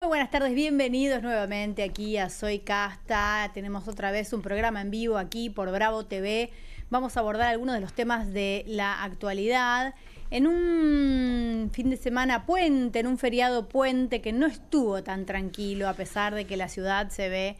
buenas tardes, bienvenidos nuevamente aquí a Soy Casta. Tenemos otra vez un programa en vivo aquí por Bravo TV. Vamos a abordar algunos de los temas de la actualidad en un fin de semana puente, en un feriado puente que no estuvo tan tranquilo, a pesar de que la ciudad se ve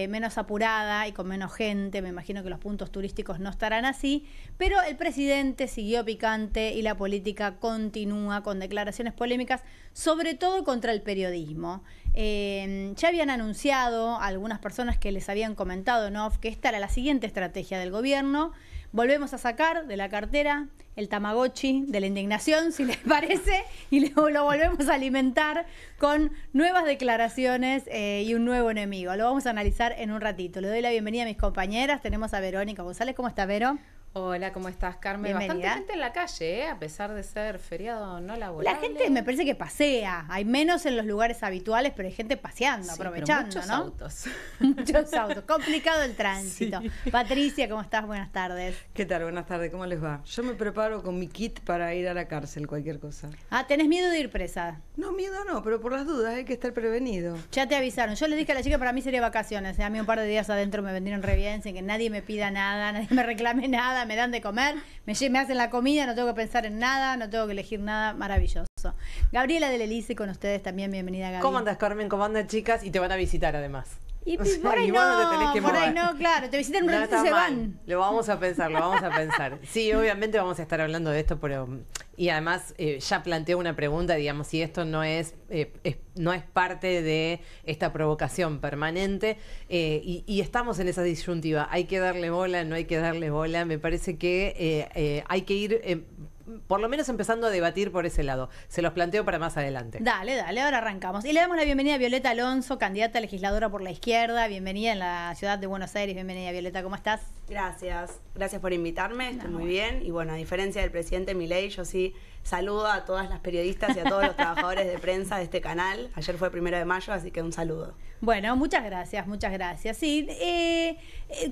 menos apurada y con menos gente. Me imagino que los puntos turísticos no estarán así, pero el presidente siguió picante y la política continúa con declaraciones polémicas, sobre todo contra el periodismo. Ya habían anunciado algunas personas que les habían comentado en off que esta era la siguiente estrategia del gobierno. Volvemos a sacar de la cartera el Tamagotchi de la indignación, si les parece, y lo volvemos a alimentar con nuevas declaraciones y un nuevo enemigo. Lo vamos a analizar en un ratito. Le doy la bienvenida a mis compañeras. Tenemos a Verónica González. ¿Cómo está, Vero? Hola, ¿cómo estás, Carmen? Bienvenida. Bastante gente en la calle, a pesar de ser feriado no laborable. La gente me parece que pasea. Hay menos en los lugares habituales, pero hay gente paseando, sí, aprovechando, pero muchos ¿no? autos. Muchos autos. Complicado el tránsito. Sí. Patricia, ¿cómo estás? Buenas tardes. ¿Qué tal? Buenas tardes, ¿cómo les va? Yo me preparo con mi kit para ir a la cárcel, cualquier cosa. Ah, ¿tenés miedo de ir presa? No, miedo no, pero por las dudas hay que estar prevenido. Ya te avisaron. Yo les dije a la chica, para mí sería vacaciones. A mí un par de días adentro me vendieron re bien, sin que nadie me pida nada, nadie me reclame nada, me dan de comer, me hacen la comida, no tengo que pensar en nada, no tengo que elegir nada. Maravilloso. Gabriela del Elise con ustedes también. Bienvenida, Gaby. ¿Cómo andas, Carmen? ¿Cómo andan, chicas? Y te van a visitar, además. Y O sea, por ahí y vos no te tenés no, que por ahí mover. no, claro. Te visitan un No ratito y está se mal. van. Lo vamos a pensar, lo vamos a pensar. Sí, obviamente vamos a estar hablando de esto, pero... Y además ya planteo una pregunta, digamos, si esto no es parte de esta provocación permanente y estamos en esa disyuntiva. ¿Hay que darle bola? ¿No hay que darle bola? Me parece que hay que ir... por lo menos empezando a debatir por ese lado. Se los planteo para más adelante. Dale, ahora arrancamos. Y le damos la bienvenida a Violeta Alonso, candidata a legisladora por la izquierda. Bienvenida en la ciudad de Buenos Aires. Bienvenida, Violeta, ¿cómo estás? Gracias por invitarme, estoy muy bien. Y bueno, a diferencia del presidente Milei, yo sí saludo a todas las periodistas y a todos los trabajadores de prensa de este canal. Ayer fue 1 de mayo, así que un saludo. Bueno, muchas gracias, muchas gracias. Sí,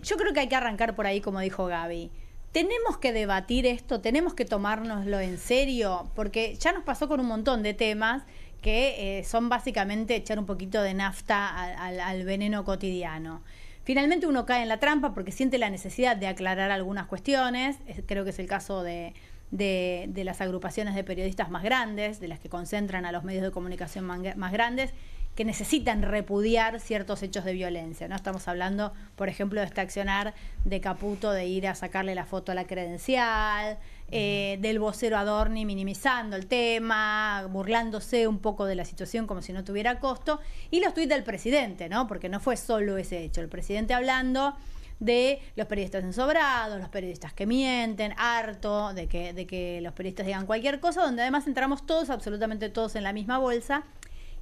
yo creo que hay que arrancar por ahí, como dijo Gaby. Tenemos que debatir esto, tenemos que tomárnoslo en serio, porque ya nos pasó con un montón de temas que son básicamente echar un poquito de nafta al veneno cotidiano. Finalmente uno cae en la trampa porque siente la necesidad de aclarar algunas cuestiones. Creo que es el caso de las agrupaciones de periodistas más grandes, de las que concentran a los medios de comunicación más grandes, que necesitan repudiar ciertos hechos de violencia, ¿no? Estamos hablando, por ejemplo, de este accionar de Caputo de ir a sacarle la foto a la credencial, del vocero Adorni minimizando el tema, burlándose un poco de la situación como si no tuviera costo, y los tuits del presidente, ¿no? Porque no fue solo ese hecho, el presidente hablando de los periodistas ensobrados, los periodistas que mienten, harto de que los periodistas digan cualquier cosa, donde además entramos todos, absolutamente todos en la misma bolsa,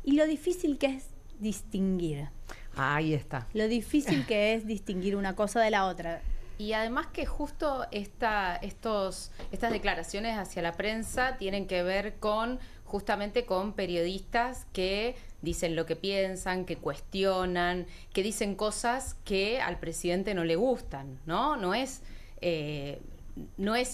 y lo difícil que es distinguir. Ahí está. Lo difícil que es distinguir una cosa de la otra. Y además que justo estas declaraciones hacia la prensa tienen que ver justamente con periodistas que dicen lo que piensan, que cuestionan, que dicen cosas que al presidente no le gustan, ¿no? No es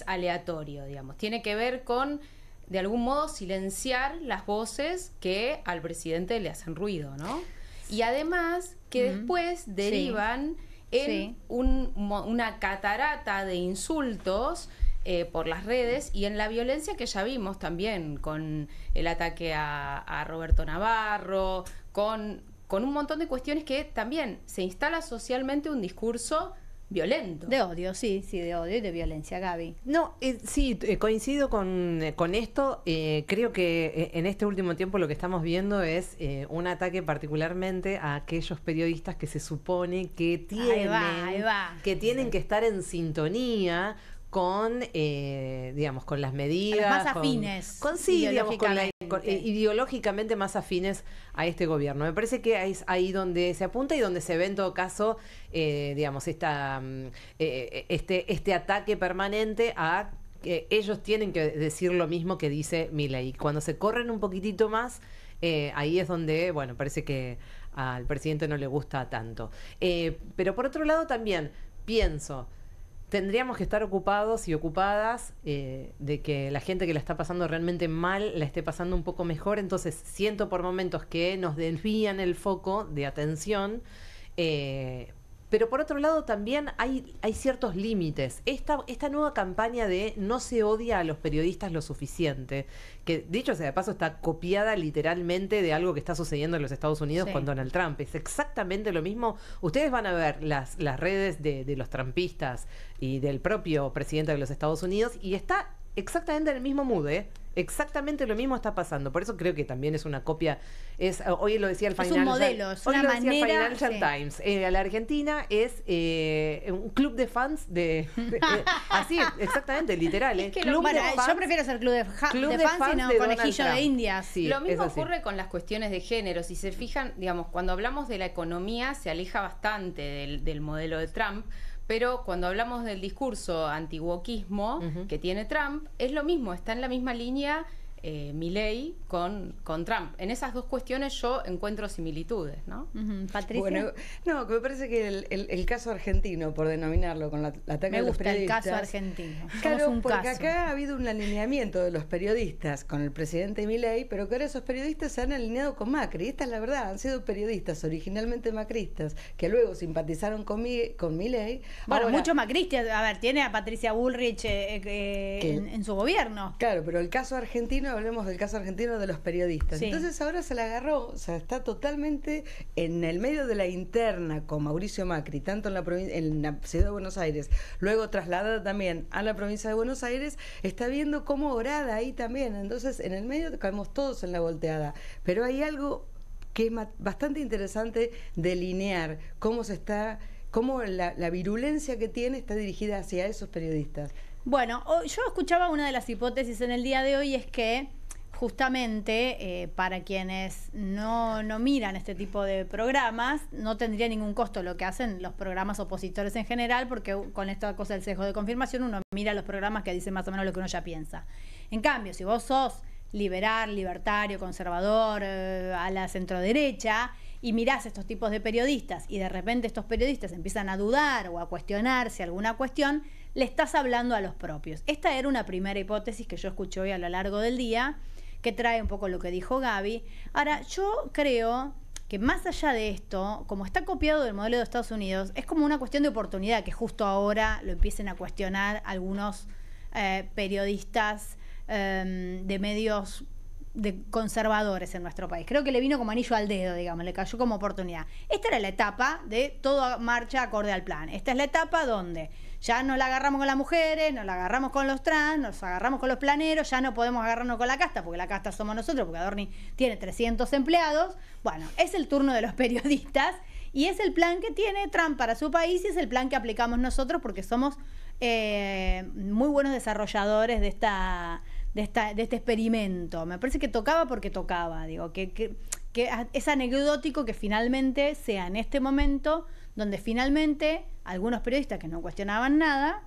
aleatorio, digamos. Tiene que ver con, de algún modo, silenciar las voces que al presidente le hacen ruido, ¿no? Y además que después derivan en una catarata de insultos por las redes y en la violencia que ya vimos también con el ataque a Roberto Navarro, con un montón de cuestiones que también se instala socialmente un discurso violento. De odio, sí, de odio y de violencia, Gaby. No, sí, coincido con esto. Creo que en este último tiempo lo que estamos viendo es un ataque particularmente a aquellos periodistas que se supone que tienen que estar en sintonía con, digamos, con las medidas. A las más afines. Ideológicamente más afines a este gobierno. Me parece que es ahí donde se apunta y donde se ve en todo caso, digamos, este ataque permanente a que ellos tienen que decir lo mismo que dice Milei. Cuando se corren un poquitito más, ahí es donde, bueno, parece que al presidente no le gusta tanto. Pero por otro lado también pienso, tendríamos que estar ocupados y ocupadas de que la gente que la está pasando realmente mal la esté pasando un poco mejor. Entonces siento por momentos que nos desvían el foco de atención. Pero por otro lado también hay ciertos límites. Esta nueva campaña de no se odia a los periodistas lo suficiente, que dicho sea de paso está copiada literalmente de algo que está sucediendo en los Estados Unidos con Donald Trump. Es exactamente lo mismo. Ustedes van a ver las redes de los trumpistas y del propio presidente de los Estados Unidos y está exactamente en el mismo mood, exactamente lo mismo está pasando. Por eso creo que también es una copia. Hoy lo decía el Financial Es un modelo, es una manera. El Financial Times. La Argentina es un club de fans así, exactamente, literal. Es que yo prefiero ser club de fans y no conejillo de Indias. Sí, lo mismo ocurre con las cuestiones de género. Si se fijan, digamos, cuando hablamos de la economía se aleja bastante del modelo de Trump. Pero cuando hablamos del discurso anti-wokismo que tiene Trump, es lo mismo, está en la misma línea Milei con Trump. En esas dos cuestiones yo encuentro similitudes, ¿no? Patricia. Bueno, no, que me parece que el caso argentino, por denominarlo, con la ataque me a los gusta periodistas. El caso argentino. Claro, un porque caso. acá ha habido un alineamiento de los periodistas con el presidente Milei, pero que ahora esos periodistas se han alineado con Macri. Esta es la verdad, han sido periodistas originalmente macristas, que luego simpatizaron con Milei. Bueno, Ahora, muchos macristas, a ver, tiene a Patricia Bullrich en su gobierno. Claro, pero el caso argentino, hablemos del caso argentino de los periodistas. Sí. Entonces ahora se la agarró, o sea, está totalmente en el medio de la interna con Mauricio Macri, tanto en la ciudad de Buenos Aires, luego trasladada también a la provincia de Buenos Aires, está viendo cómo orada ahí también. Entonces, en el medio caemos todos en la volteada. Pero hay algo que es bastante interesante delinear cómo la virulencia que tiene está dirigida hacia esos periodistas. Bueno, yo escuchaba una de las hipótesis en el día de hoy, es que justamente para quienes no miran este tipo de programas, no tendría ningún costo lo que hacen los programas opositores en general, porque con esta cosa del sesgo de confirmación uno mira los programas que dicen más o menos lo que uno ya piensa. En cambio, si vos sos liberal, libertario, conservador, a la centroderecha, y mirás estos tipos de periodistas y de repente estos periodistas empiezan a dudar o a cuestionarse alguna cuestión, le estás hablando a los propios. Esta era una primera hipótesis que yo escuché hoy a lo largo del día, que trae un poco lo que dijo Gaby. Ahora, yo creo que más allá de esto, como está copiado del modelo de Estados Unidos, es como una cuestión de oportunidad que justo ahora lo empiecen a cuestionar algunos periodistas de medios conservadores en nuestro país. Creo que le vino como anillo al dedo, digamos, le cayó como oportunidad. Esta era la etapa de toda marcha acorde al plan. Esta es la etapa donde ya nos la agarramos con las mujeres, nos la agarramos con los trans, nos agarramos con los planeros, ya no podemos agarrarnos con la casta, porque la casta somos nosotros, porque Adorni tiene 300 empleados. Bueno, es el turno de los periodistas y es el plan que tiene Trump para su país y es el plan que aplicamos nosotros porque somos muy buenos desarrolladores de este experimento. Me parece que tocaba porque tocaba, digo, que es anecdótico que finalmente sea en este momento donde finalmente algunos periodistas que no cuestionaban nada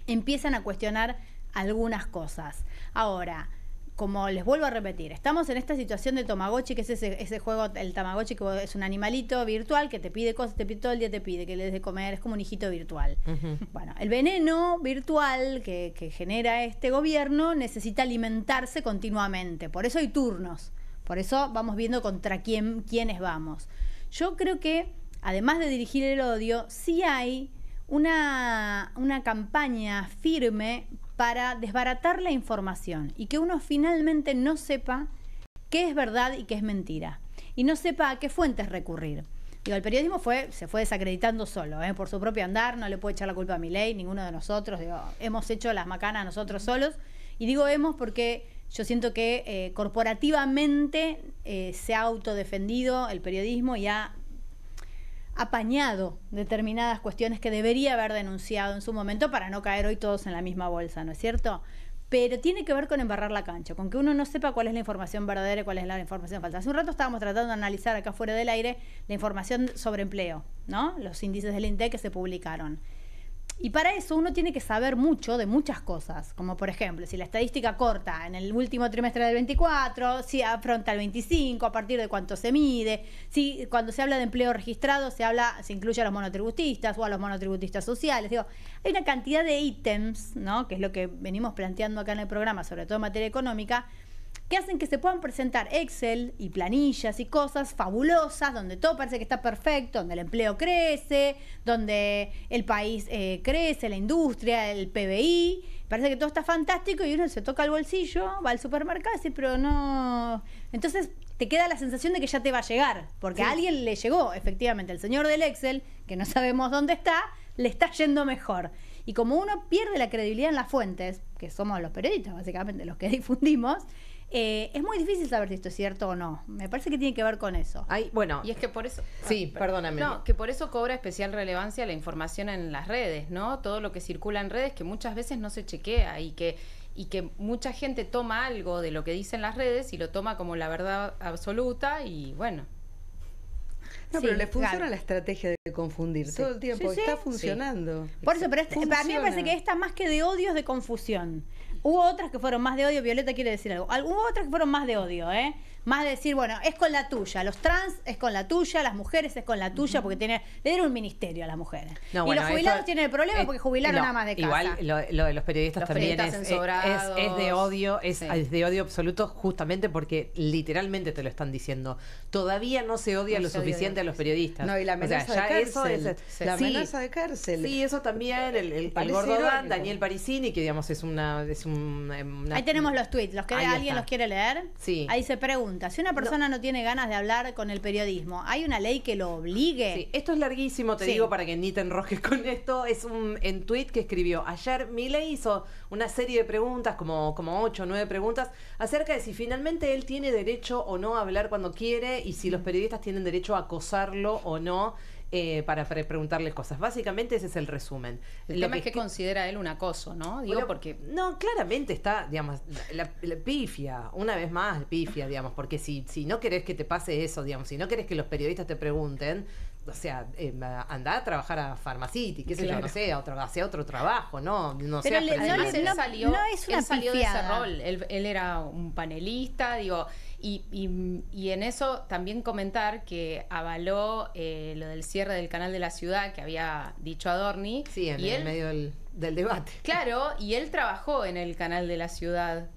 empiezan a cuestionar algunas cosas. Ahora, como les vuelvo a repetir, estamos en esta situación de Tamagotchi, que es ese juego, el Tamagotchi, que es un animalito virtual que te pide cosas, todo el día te pide que le des de comer, es como un hijito virtual. Bueno, el veneno virtual que genera este gobierno necesita alimentarse continuamente, por eso hay turnos, por eso vamos viendo contra quiénes vamos. Yo creo que, además de dirigir el odio, sí hay una campaña firme para desbaratar la información y que uno finalmente no sepa qué es verdad y qué es mentira y no sepa a qué fuentes recurrir. Digo, el periodismo se fue desacreditando solo, por su propio andar, no le puede echar la culpa a Milei, ninguno de nosotros, digo, hemos hecho las macanas nosotros solos, y digo hemos porque yo siento que corporativamente se ha autodefendido el periodismo y ha apañado determinadas cuestiones que debería haber denunciado en su momento para no caer hoy todos en la misma bolsa, ¿no es cierto? Pero tiene que ver con embarrar la cancha, con que uno no sepa cuál es la información verdadera y cuál es la información falsa. Hace un rato estábamos tratando de analizar acá fuera del aire la información sobre empleo, ¿no? Los índices del INDEC que se publicaron. Y para eso uno tiene que saber mucho de muchas cosas, como por ejemplo, si la estadística corta en el último trimestre del 24, si afronta el 25, a partir de cuánto se mide, si cuando se habla de empleo registrado se incluye a los monotributistas o a los monotributistas sociales. Digo, hay una cantidad de ítems, ¿no? Que es lo que venimos planteando acá en el programa, sobre todo en materia económica, que hacen que se puedan presentar Excel y planillas y cosas fabulosas, donde todo parece que está perfecto, donde el empleo crece, donde el país crece, la industria, el PBI, parece que todo está fantástico y uno se toca el bolsillo, va al supermercado y dice, pero no... Entonces te queda la sensación de que ya te va a llegar, porque a alguien le llegó, efectivamente, el señor del Excel, que no sabemos dónde está, le está yendo mejor. Y como uno pierde la credibilidad en las fuentes, que somos los periodistas, básicamente, los que difundimos, es muy difícil saber si esto es cierto o no. Me parece que tiene que ver con eso. Ay, bueno. Y es que por eso... Sí, perdóname. No, que por eso cobra especial relevancia la información en las redes, ¿no? Todo lo que circula en redes que muchas veces no se chequea y que mucha gente toma algo de lo que dicen las redes y lo toma como la verdad absoluta y bueno... No, Sí, pero le funciona claro. la estrategia de confundir todo el tiempo. Sí, sí. Está funcionando. Por eso, pero para mí me parece que esta más que de odio es de confusión. Hubo otras que fueron más de odio, Violeta quiere decir algo. Hubo otras que fueron más de odio, ¿eh? Más de decir, bueno, es con la tuya, los trans es con la tuya, las mujeres es con la tuya, porque le dieron un ministerio a las mujeres. No, y bueno, los jubilados esto- tienen el problema porque jubilaron no, a más de casa. Igual lo de los periodistas Los también periodistas es censurados. de odio, Sí. es de odio absoluto justamente porque literalmente te lo están diciendo. Todavía no se odia No lo se odia suficiente a los periodistas. No, y la O sea, amenaza ya de eso cárcel. es- La sí, amenaza de cárcel. Sí, eso también, el Parece Gordodán, irónico. Daniel Parisini, que digamos es una Ahí tenemos los tweets. Ahí ¿Alguien está. los quiere leer? Sí. Ahí se pregunta, si una persona no tiene ganas de hablar con el periodismo, ¿hay una ley que lo obligue? Sí, esto es larguísimo, te Sí. digo, para que ni te enrojes con esto. Es en tweet que escribió. Ayer Milei hizo una serie de preguntas, como 8 o 9 preguntas, acerca de si finalmente él tiene derecho o no a hablar cuando quiere y si los periodistas tienen derecho a acosarlo o no. Para preguntarles cosas. Básicamente ese es el resumen. El tema es que considera él un acoso, ¿no? Digo, Bueno, porque... No, claramente está, digamos, la pifia, una vez más pifia, digamos, porque si no querés que te pase eso, digamos, si no querés que los periodistas te pregunten, o sea, andá a trabajar a Pharmacity, qué sé yo, no sé, hacia otro trabajo, no Pero seas Además, le- él no- salió, no es una él salió de ese pifiada. rol. Él era un panelista, digo, y en eso también comentar que avaló lo del cierre del canal de la ciudad que había dicho Adorni. Sí, en y el él, medio del debate. claro, y él trabajó en el canal de la ciudad.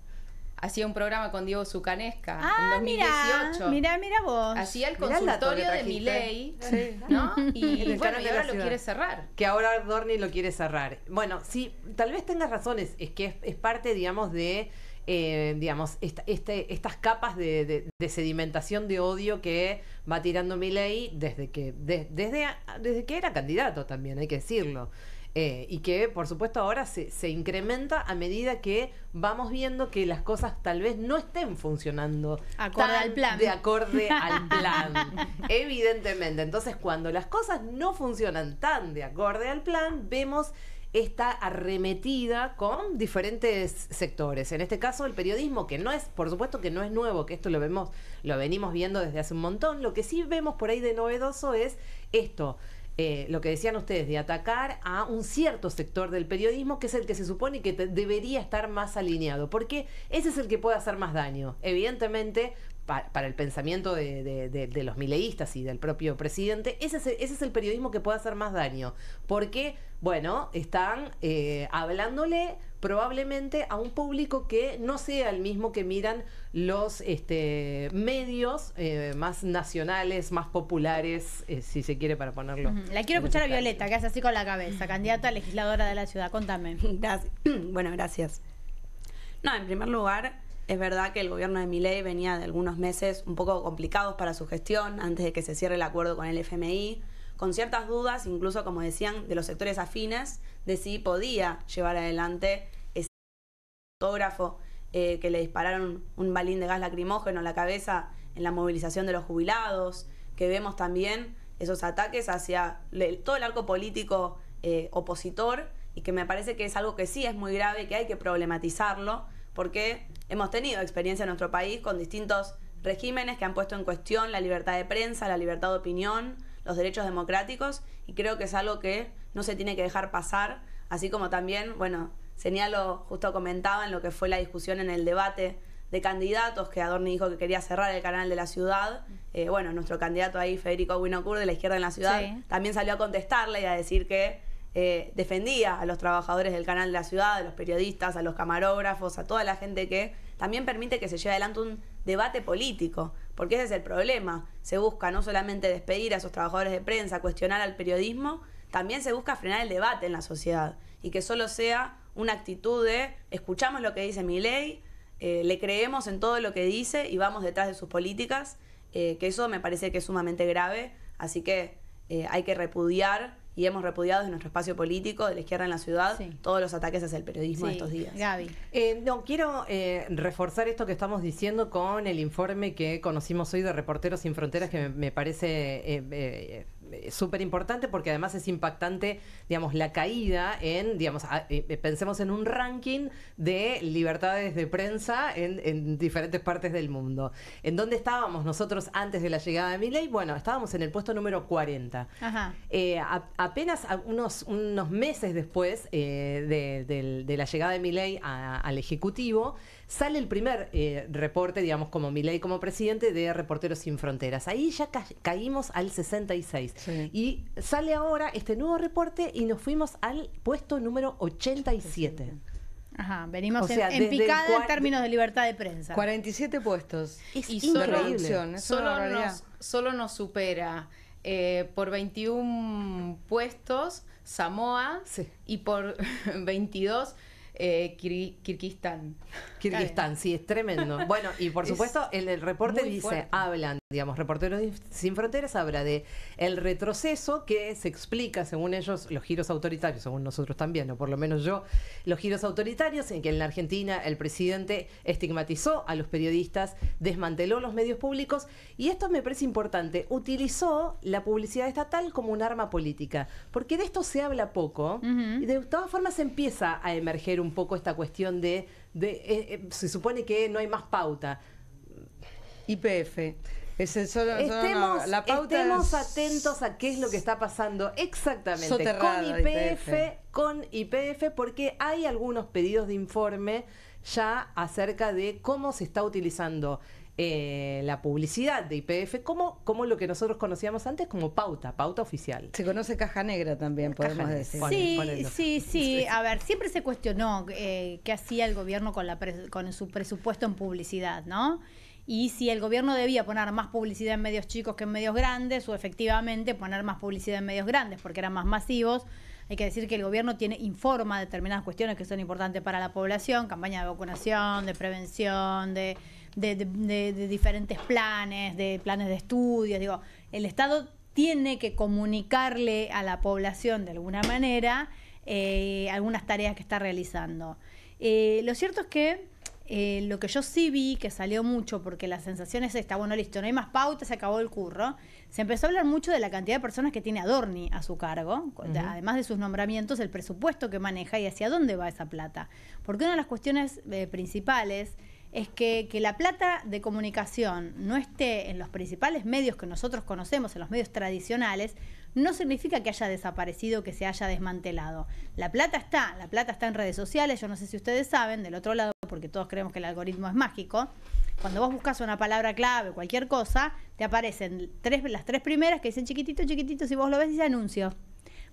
Hacía un programa con Diego Zucanesca en 2018. Mira vos. Hacía el Mirá el dato que consultorio de trajiste. Milei, Sí. ¿no? En Y el bueno, canal y de la ahora lo ciudad. quiere cerrar. Que ahora Dorni lo quiere cerrar. Bueno, sí, tal vez tengas razones. Es que es parte, digamos, de digamos, estas capas de sedimentación de odio que va tirando Milei desde que era candidato también, hay que decirlo. Y que, por supuesto, ahora se incrementa a medida que vamos viendo que las cosas tal vez no estén funcionando Acorde tan al plan. de acorde al plan. Evidentemente. Entonces, cuando las cosas no funcionan tan de acorde al plan, vemos esta arremetida con diferentes sectores. En este caso, el periodismo, que no es, por supuesto que no es nuevo, que esto lo venimos viendo desde hace un montón. Lo que sí vemos por ahí de novedoso es esto. Lo que decían ustedes, de atacar a un cierto sector del periodismo, que es el que se supone que debería estar más alineado, porque ese es el que puede hacer más daño. Evidentemente, para el pensamiento de los mileístas y del propio presidente, ese es el periodismo que puede hacer más daño, porque, bueno, están hablándole probablemente a un público que no sea el mismo que miran los medios más nacionales, más populares, si se quiere, para ponerlo. La quiero escuchar a Violeta, que hace así con la cabeza, candidata a legisladora de la ciudad. Contame. Gracias. Bueno, gracias. No, en primer lugar, es verdad que el gobierno de Milei venía de algunos meses un poco complicados para su gestión, antes de que se cierre el acuerdo con el FMI, con ciertas dudas, incluso como decían, de los sectores afines, de si podía llevar adelante ese fotógrafo que le dispararon un balín de gas lacrimógeno en la cabeza en la movilización de los jubilados, que vemos también esos ataques hacia todo el arco político opositor, y que me parece que es algo que sí es muy grave, que hay que problematizarlo, porque hemos tenido experiencia en nuestro país con distintos regímenes que han puesto en cuestión la libertad de prensa, la libertad de opinión, los derechos democráticos, y creo que es algo que no se tiene que dejar pasar así como también, bueno, señalo, justo comentaba en lo que fue la discusión en el debate de candidatos, que Adorni dijo que quería cerrar el canal de la ciudad. Bueno, nuestro candidato ahí, Federico Winocur, de la izquierda en la ciudad, también salió a contestarle y a decir que defendía a los trabajadores del canal de la ciudad, a los periodistas, a los camarógrafos, a toda la gente que también permite que se lleve adelante un debate político, porque ese es el problema. Se busca no solamente despedir a esos trabajadores de prensa, cuestionar al periodismo, también se busca frenar el debate en la sociedad y que solo sea una actitud de escuchamos lo que dice Milei, le creemos en todo lo que dice y vamos detrás de sus políticas, que eso me parece que es sumamente grave, así que hay que repudiar, y hemos repudiado desde nuestro espacio político de la izquierda en la ciudad todos los ataques hacia el periodismo de estos días. Gaby. No, quiero reforzar esto que estamos diciendo con el informe que conocimos hoy de Reporteros Sin Fronteras, que me parece súper importante porque además es impactante, digamos, la caída en, digamos, pensemos en un ranking de libertades de prensa en diferentes partes del mundo. ¿En dónde estábamos nosotros antes de la llegada de Milei? Bueno, estábamos en el puesto número 40. Ajá. Apenas unos meses después de la llegada de Milei al Ejecutivo, sale el primer reporte, digamos, como Milei como presidente de Reporteros Sin Fronteras. Ahí ya caímos al 66. Sí. Y sale ahora este nuevo reporte y nos fuimos al puesto número 87. Ajá, venimos en picada en términos de libertad de prensa. 47 puestos. Es increíble. Solo nos supera por 21 puestos Samoa y por 22 Kirguistán. Kirguistán, sí, es tremendo. Bueno, y por supuesto, el reporte dice, hablan, digamos, Reporteros Sin Fronteras habla de el retroceso que se explica, según ellos, los giros autoritarios, según nosotros también, o por lo menos yo, los giros autoritarios, en que en la Argentina el presidente estigmatizó a los periodistas, desmanteló los medios públicos, y esto me parece importante, utilizó la publicidad estatal como un arma política, porque de esto se habla poco, y de todas formas empieza a emerger un poco esta cuestión de se supone que no hay más pauta. YPF. Estemos atentos a qué es lo que está pasando exactamente con YPF, porque hay algunos pedidos de informe ya acerca de cómo se está utilizando la publicidad de YPF como lo que nosotros conocíamos antes como pauta oficial. Se conoce caja negra también, podemos decir. Sí. A ver, siempre se cuestionó qué hacía el gobierno con su presupuesto en publicidad, ¿no? Y si el gobierno debía poner más publicidad en medios chicos que en medios grandes, o efectivamente poner más publicidad en medios grandes porque eran más masivos. Hay que decir que el gobierno informa determinadas cuestiones que son importantes para la población, campaña de vacunación, de prevención, de diferentes planes de estudios. Digo, el Estado tiene que comunicarle a la población de alguna manera algunas tareas que está realizando. Lo cierto es que lo que yo sí vi que salió mucho, porque la sensación es esta, bueno, listo, no hay más pautas, se acabó el curro. Se empezó a hablar mucho de la cantidad de personas que tiene Adorni a su cargo, además de sus nombramientos, el presupuesto que maneja y hacia dónde va esa plata. Porque una de las cuestiones principales es que la plata de comunicación no esté en los principales medios que nosotros conocemos, en los medios tradicionales, no significa que haya desaparecido, que se haya desmantelado. La plata está en redes sociales. Yo no sé si ustedes saben, del otro lado, porque todos creemos que el algoritmo es mágico, cuando vos buscas una palabra clave, cualquier cosa, te aparecen las tres primeras que dicen chiquitito, chiquitito, si vos lo ves dice anuncio.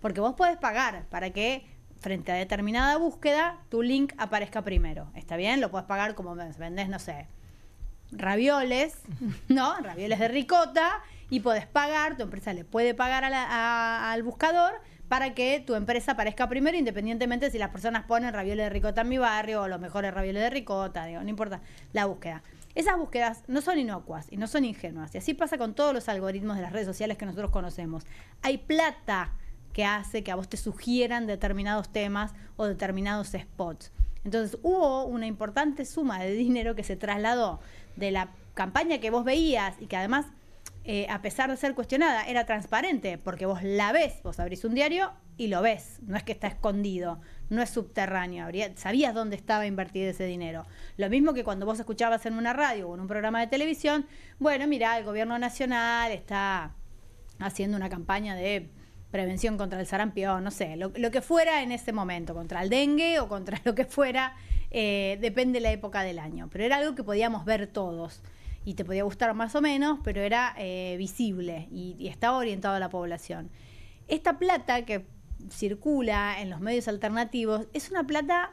Porque vos podés pagar para que frente a determinada búsqueda tu link aparezca primero. ¿Está bien? Lo podés pagar como vendés, no sé, ravioles, ¿no? Ravioles de ricota, y podés pagar, tu empresa le puede pagar al buscador para que tu empresa aparezca primero, independientemente si las personas ponen ravioles de ricota en mi barrio o los mejores ravioles de ricota, digo, no importa la búsqueda. Esas búsquedas no son inocuas y no son ingenuas, y así pasa con todos los algoritmos de las redes sociales que nosotros conocemos. Hay plata que hace que a vos te sugieran determinados temas o determinados spots. Entonces hubo una importante suma de dinero que se trasladó de la campaña que vos veías y que además, a pesar de ser cuestionada, era transparente, porque vos la ves, vos abrís un diario y lo ves, no es que está escondido, no es subterráneo, sabías dónde estaba invertido ese dinero. Lo mismo que cuando vos escuchabas en una radio o en un programa de televisión, bueno, mirá, el gobierno nacional está haciendo una campaña de prevención contra el sarampión, no sé, lo que fuera en ese momento, contra el dengue o contra lo que fuera, depende de la época del año. Pero era algo que podíamos ver todos y te podía gustar más o menos, pero era visible y estaba orientado a la población. Esta plata que circula en los medios alternativos es una plata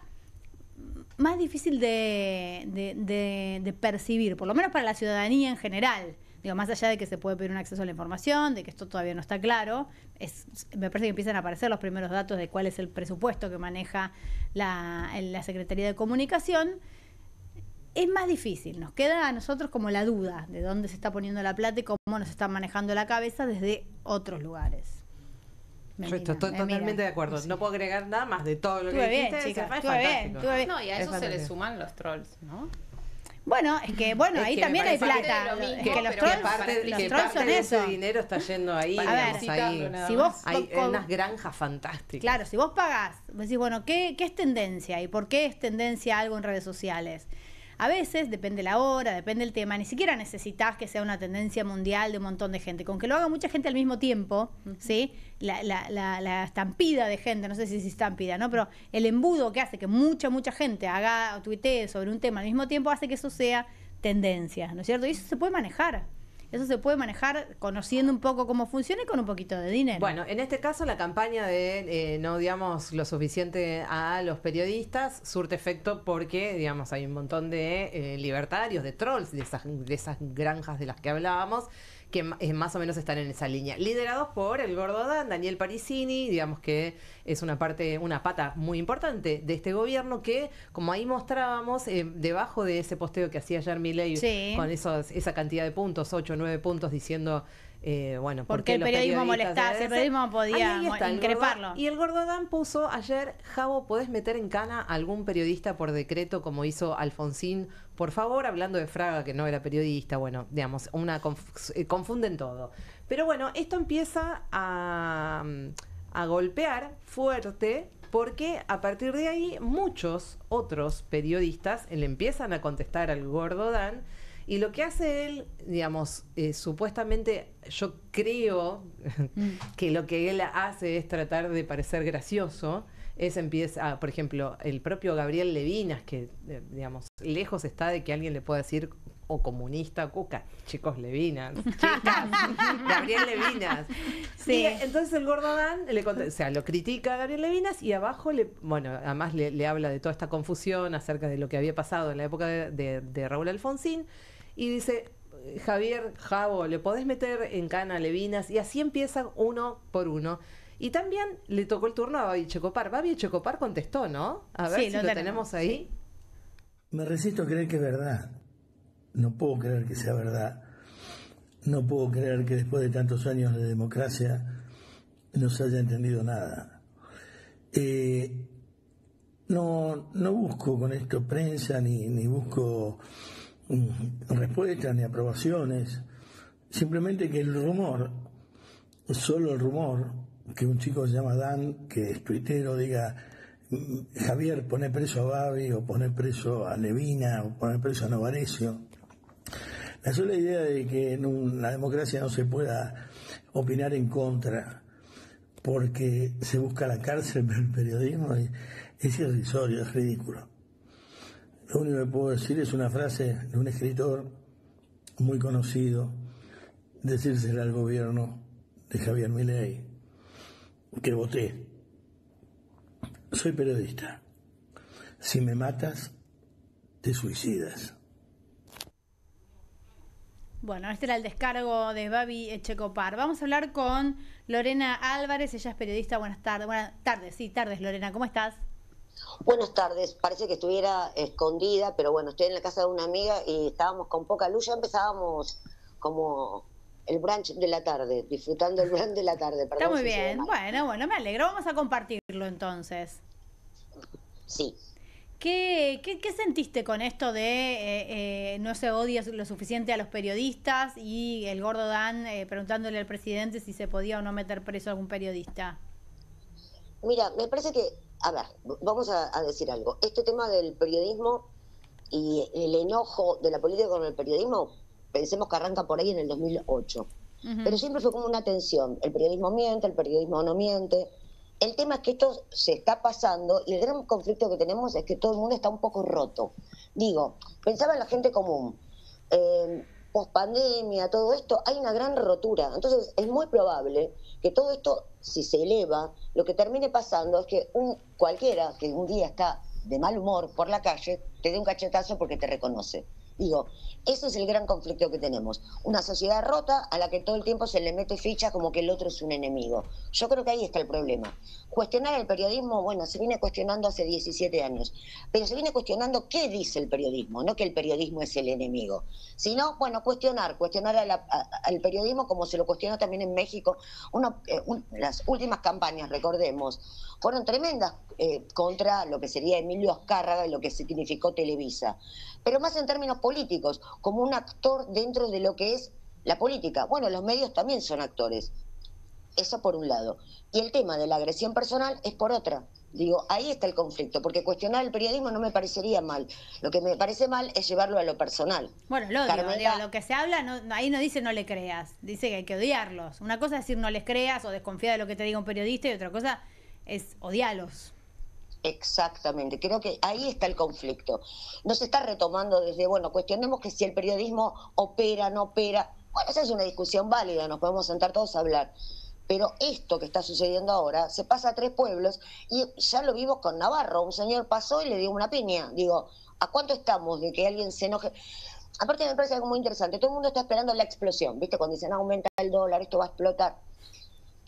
más difícil de percibir, por lo menos para la ciudadanía en general. Digo, más allá de que se puede pedir un acceso a la información, de que esto todavía no está claro, me parece que empiezan a aparecer los primeros datos de cuál es el presupuesto que maneja la Secretaría de Comunicación. Es más difícil, nos queda a nosotros como la duda de dónde se está poniendo la plata y cómo nos está manejando la cabeza desde otros lugares. Yo estoy totalmente de acuerdo. Sí. No puedo agregar nada más de todo lo que dijiste. Bien, chica, es fantástico. Bien. No, y a eso se le suman los trolls, ¿no? Bueno, es que ahí que también hay plata. Mismo, es que los trolls son eso. Ese dinero está yendo ahí. A ver, si vos hay unas granjas fantásticas. Claro, si vos pagás, vos decís, bueno, ¿qué es tendencia? ¿Y por qué es tendencia algo en redes sociales? A veces, depende la hora, depende el tema, ni siquiera necesitas que sea una tendencia mundial de un montón de gente. Con que lo haga mucha gente al mismo tiempo, ¿sí? La estampida de gente, no sé si es estampida, ¿no? Pero el embudo que hace que mucha gente haga o tuitee sobre un tema al mismo tiempo hace que eso sea tendencia, ¿no es cierto? Y eso se puede manejar. Eso se puede manejar conociendo un poco cómo funciona y con un poquito de dinero. Bueno, en este caso la campaña de no odiamos lo suficiente a los periodistas surte efecto porque, digamos, hay un montón de libertarios, de trolls, de esas granjas de las que hablábamos, que más o menos están en esa línea. Liderados por el gordo Dan, Daniel Parisini, digamos que es una pata muy importante de este gobierno que, como ahí mostrábamos, debajo de ese posteo que hacía ayer Milei, sí, con esa cantidad de puntos, 8 o 9 puntos, diciendo... bueno, porque el periodismo molestaba, el periodismo podía increparlo. Y el gordo Dan puso ayer: Javo, ¿podés meter en cana a algún periodista por decreto como hizo Alfonsín? Por favor, hablando de Fraga, que no era periodista. Bueno, digamos, confunden todo. Pero bueno, esto empieza a golpear fuerte porque a partir de ahí muchos otros periodistas le empiezan a contestar al gordo Dan. Y lo que hace él, digamos, supuestamente, yo creo que lo que él hace es tratar de parecer gracioso. Por ejemplo, el propio Gabriel Levinas, que, digamos, lejos está de que alguien le pueda decir o comunista o cuca. Chicos, Levinas. Chicas, Gabriel Levinas. Sí. Y entonces el gordo Dan lo critica a Gabriel Levinas y abajo, además le habla de toda esta confusión acerca de lo que había pasado en la época de Raúl Alfonsín. Y dice: Javo, ¿le podés meter en cana a Levinas? Y así empiezan uno por uno. Y también le tocó el turno a Babi Echecopar. Babi Echecopar contestó, ¿no? A ver si lo tenemos ahí. Me resisto a creer que es verdad. No puedo creer que sea verdad. No puedo creer que después de tantos años de democracia no se haya entendido nada. No busco con esto prensa ni busco respuestas ni aprobaciones, simplemente que el rumor, solo el rumor, que un chico se llama Dan, que es tuitero, diga: Javier, poné preso a Babi, o poné preso a Levina, o poné preso a Novarecio. La sola idea de que en la democracia no se pueda opinar en contra porque se busca la cárcel del periodismo es irrisorio, es ridículo. Lo único que puedo decir es una frase de un escritor muy conocido, decírsela al gobierno de Javier Milei, que voté: soy periodista, si me matas, te suicidas. Bueno, este era el descargo de Babi Echecopar. Vamos a hablar con Lorena Álvarez, ella es periodista. Buenas tardes, Lorena, ¿cómo estás? Buenas tardes, parece que estuviera escondida, pero bueno, estoy en la casa de una amiga y estábamos con poca luz, ya empezábamos como el brunch de la tarde, disfrutando el brunch de la tarde. Perdón, está muy bien, bueno, me alegro, vamos a compartirlo entonces. Sí. ¿Qué sentiste con esto de no se odia lo suficiente a los periodistas y el gordo Dan preguntándole al presidente si se podía o no meter preso a algún periodista? Mira, me parece que, a ver, vamos a decir algo. Este tema del periodismo y el enojo de la política con el periodismo, pensemos que arranca por ahí en el 2008. pero siempre fue como una tensión. El periodismo miente, el periodismo no miente. El tema es que esto se está pasando y el gran conflicto que tenemos es que todo el mundo está un poco roto. Digo, pensaba en la gente común. Post pandemia, todo esto, hay una gran rotura. Entonces es muy probable que todo esto, si se eleva, lo que termine pasando es que cualquiera que un día está de mal humor por la calle te dé un cachetazo porque te reconoce. Digo, ese es el gran conflicto que tenemos. Una sociedad rota a la que todo el tiempo se le mete ficha como que el otro es un enemigo. Yo creo que ahí está el problema. Cuestionar el periodismo, bueno, se viene cuestionando hace 17 años, pero se viene cuestionando qué dice el periodismo, no que el periodismo es el enemigo, sino, bueno, cuestionar al periodismo como se lo cuestionó también en México. Las últimas campañas, recordemos, fueron tremendas contra lo que sería Emilio Azcárraga y lo que significó Televisa, pero más en términos políticos, como un actor dentro de lo que es la política. Bueno, los medios también son actores. Eso por un lado. Y el tema de la agresión personal es por otra. Digo, ahí está el conflicto, porque cuestionar el periodismo no me parecería mal. Lo que me parece mal es llevarlo a lo personal. Bueno, lo que se habla, ahí no dice no le creas, dice que hay que odiarlos. Una cosa es decir no les creas o desconfía de lo que te diga un periodista y otra cosa es odiarlos. Exactamente, creo que ahí está el conflicto. No se está retomando desde, bueno, cuestionemos que si el periodismo opera, no opera. Bueno, esa es una discusión válida, nos podemos sentar todos a hablar. Pero esto que está sucediendo ahora se pasa a 3 pueblos y ya lo vimos con Navarro. Un señor pasó y le dio una piña. Digo, ¿a cuánto estamos de que alguien se enoje? Aparte me parece algo muy interesante. Todo el mundo está esperando la explosión, ¿viste? Cuando dicen aumenta el dólar, esto va a explotar.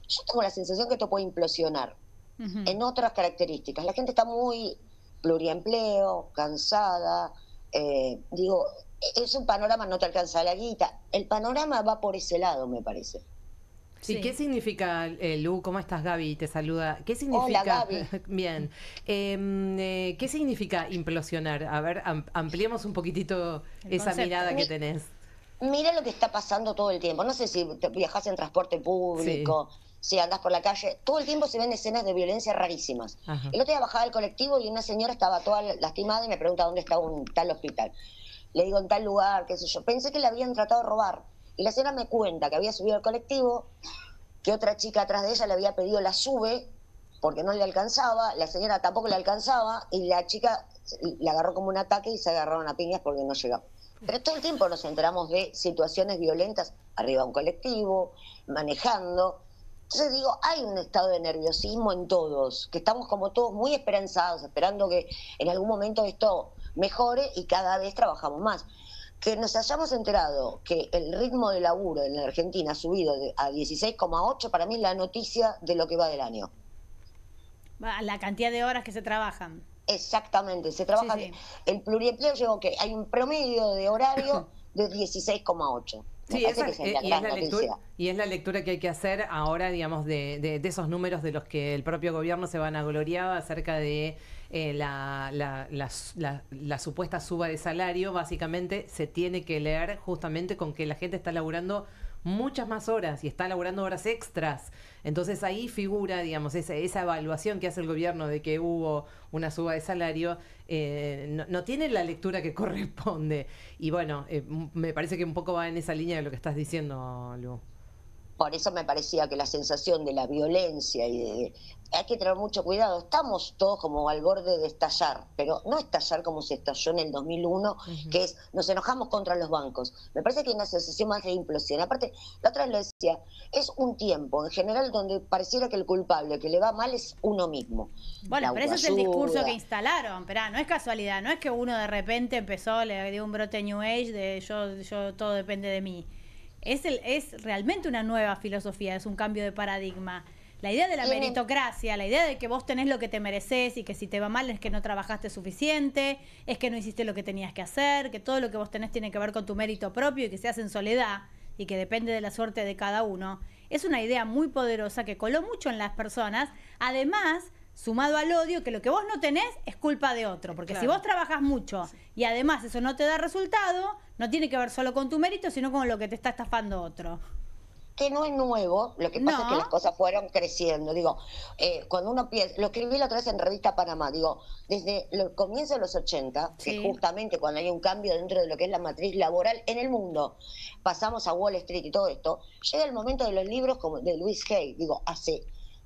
Yo tengo la sensación que esto puede implosionar en otras características. La gente está muy pluriempleo, cansada. Digo, es un panorama, no te alcanza la guita. El panorama va por ese lado, me parece. Sí. ¿Qué significa, Lu? ¿Cómo estás, Gaby? Te saluda. ¿Qué significa? Hola, Gaby. Bien. ¿Qué significa implosionar? A ver, ampliemos un poquitito esa mirada que tenés. Mira lo que está pasando todo el tiempo. No sé si viajás en transporte público, si andás por la calle. Todo el tiempo se ven escenas de violencia rarísimas. Ajá. El otro día bajaba del colectivo y una señora estaba toda lastimada y me pregunta dónde está un tal hospital. Le digo en tal lugar, qué sé yo. Pensé que le habían tratado de robar. Y la señora me cuenta que había subido al colectivo, que otra chica atrás de ella le había pedido la sube porque no le alcanzaba, la señora tampoco le alcanzaba y la chica le agarró como un ataque y se agarraron a piñas porque no llegaba. Pero todo el tiempo nos enteramos de situaciones violentas arriba de un colectivo, manejando. Entonces digo, hay un estado de nerviosismo en todos, que estamos como todos muy esperanzados, esperando que en algún momento esto mejore y cada vez trabajamos más. Que nos hayamos enterado que el ritmo de laburo en la Argentina ha subido a 16,8, para mí es la noticia de lo que va del año. La cantidad de horas que se trabajan. Exactamente, se trabaja. Sí, sí. El pluriempleo llegó que hay un promedio de horario de 16,8. Sí, y es la lectura que hay que hacer ahora, digamos, de esos números de los que el propio gobierno se vanagloriaba acerca de la supuesta suba de salario. Básicamente se tiene que leer justamente con que la gente está laburando muchas más horas y está laburando horas extras. Entonces ahí figura, digamos, esa evaluación que hace el gobierno de que hubo una suba de salario, no tiene la lectura que corresponde. Y bueno, me parece que un poco va en esa línea de lo que estás diciendo, Lu. Por eso me parecía que la sensación de la violencia y hay que tener mucho cuidado. Estamos todos como al borde de estallar, pero no estallar como se estalló en el 2001, que es, nos enojamos contra los bancos. Me parece que hay una sensación más de implosión. Aparte, la otra vez lo decía, es un tiempo en general donde pareciera que el culpable que le va mal es uno mismo. Bueno, pero ese es el discurso que instalaron. Pero no es casualidad, no es que uno de repente empezó, le dio un brote New Age de yo todo depende de mí. Es realmente una nueva filosofía, es un cambio de paradigma. La idea de la meritocracia, la idea de que vos tenés lo que te mereces y que si te va mal es que no trabajaste suficiente, es que no hiciste lo que tenías que hacer, que todo lo que vos tenés tiene que ver con tu mérito propio y que se hace en soledad y que depende de la suerte de cada uno, es una idea muy poderosa que coló mucho en las personas, además sumado al odio, que lo que vos no tenés es culpa de otro, porque si vos trabajás mucho y además eso no te da resultado, no tiene que ver solo con tu mérito, sino con lo que te está estafando otro. que no es nuevo, lo que pasa es que las cosas fueron creciendo. Digo, cuando uno piensa, lo escribí la otra vez en Revista Panamá, digo, desde el comienzo de los 80, que justamente cuando hay un cambio dentro de lo que es la matriz laboral en el mundo, pasamos a Wall Street y todo esto, llega el momento de los libros como de Louise Hay, digo, hace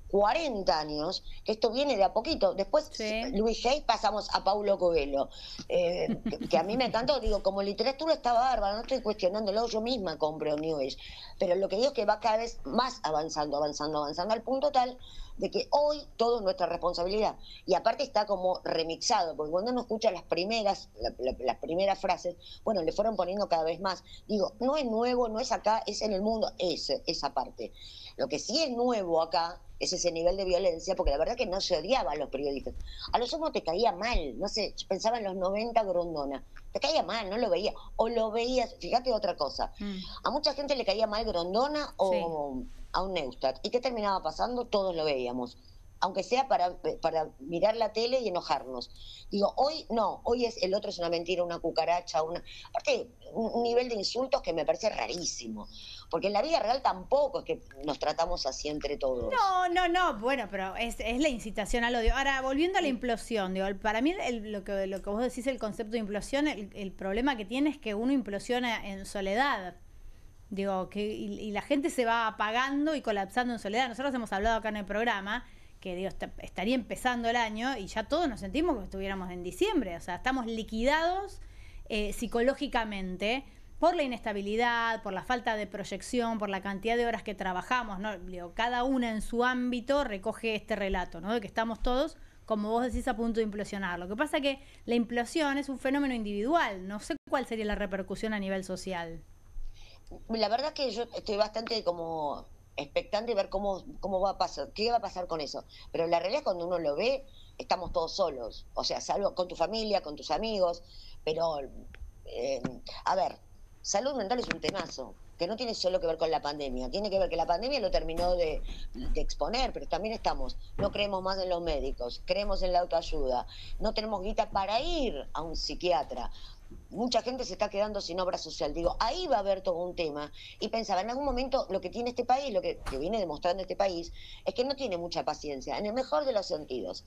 40 años, que esto viene de a poquito. Después, Luis Hay, pasamos a Paulo Coelho, que a mí me encantó. Digo, como literatura está bárbara, no estoy cuestionándolo, yo misma compro New Age. Pero lo que digo es que va cada vez más avanzando, al punto tal de que hoy todo es nuestra responsabilidad. Y aparte está como remixado, porque cuando uno escucha las primeras frases, bueno, le fueron poniendo cada vez más. Digo, no es nuevo, no es acá, es en el mundo, esa parte. Lo que sí es nuevo acá es ese nivel de violencia, porque la verdad que no se odiaba a los periodistas. A los ojos te caía mal, no sé, yo pensaba en los 90 Grondona, te caía mal, no lo veía, o lo veías, fíjate otra cosa, a mucha gente le caía mal Grondona o a un Neustadt, ¿y qué terminaba pasando? Todos lo veíamos, aunque sea para mirar la tele y enojarnos. Digo, hoy no, hoy el otro es una mentira, una cucaracha, aparte un nivel de insultos que me parece rarísimo, porque en la vida real tampoco es que nos tratamos así entre todos. No, bueno, pero es la incitación al odio. Ahora, volviendo a la implosión, digo, para mí lo que vos decís, el concepto de implosión, el problema que tiene es que uno implosiona en soledad. Digo, y la gente se va apagando y colapsando en soledad. Nosotros hemos hablado acá en el programa que digo, estaría empezando el año y ya todos nos sentimos como si estuviéramos en diciembre, o sea, estamos liquidados psicológicamente por la inestabilidad, por la falta de proyección, por la cantidad de horas que trabajamos, ¿no? Digo, cada una en su ámbito recoge este relato, ¿no? De que estamos todos, como vos decís, a punto de implosionar. Lo que pasa es que la implosión es un fenómeno individual, no sé cuál sería la repercusión a nivel social. La verdad que yo estoy bastante como expectante de ver cómo va a pasar, qué va a pasar con eso. Pero la realidad es cuando uno lo ve, estamos todos solos. O sea, salvo con tu familia, con tus amigos. Pero, a ver, salud mental es un temazo, que no tiene solo que ver con la pandemia. Tiene que ver que la pandemia lo terminó de exponer, pero también no creemos más en los médicos, creemos en la autoayuda. No tenemos guita para ir a un psiquiatra. Mucha gente se está quedando sin obra social. Digo, ahí va a haber todo un tema. Y pensaba, en algún momento lo que tiene este país, lo que viene demostrando este país, es que no tiene mucha paciencia, en el mejor de los sentidos.